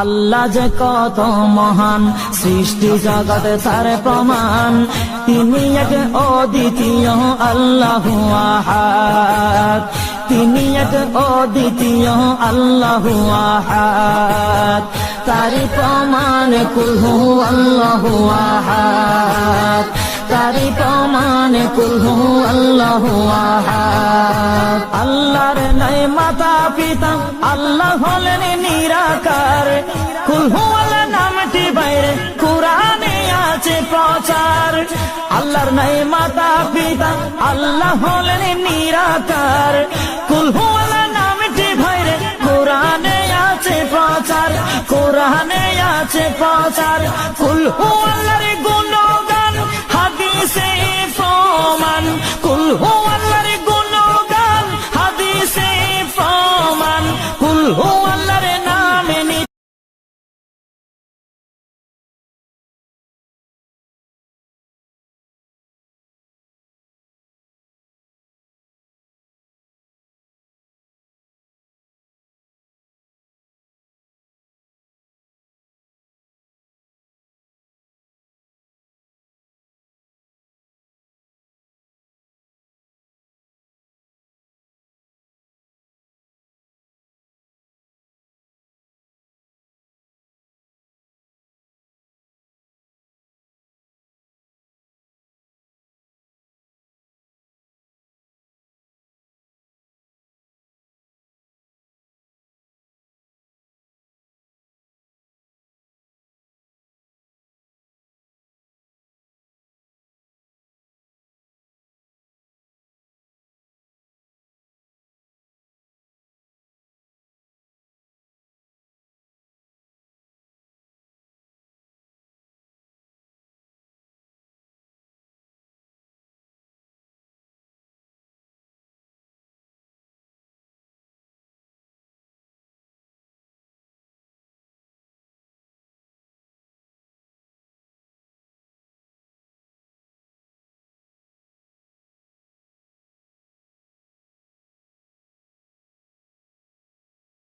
আল্লাহ যে কত মহান, সৃষ্টি জগৎ তার প্রমাণ। তিনি এক অদ্বিতীয় আল্লাহু আহাদ, তিনি এক অদ্বিতীয় আল্লাহু আহাদ। তারি প্রমাণ কুল হু আল্লাহু আহাদ, তারি প্রমাণ কুল হু আল্লাহু আহাদ। আল্লাহর নাই মাতা পিতা, আল্লাহ হলেন নিরাকার। কুল হু আল্লাহ নামটি বাইরে কুরআনে আছে প্রচার। আল্লাহর নাই মাতা পিতা, আল্লাহ হলেন নিরাকার। কুল হু আল্লাহ নামটি বাইরে কুরআনে আছে প্রচার, কুরআনে আছে প্রচার। কুল হু আল্লাহর গুণ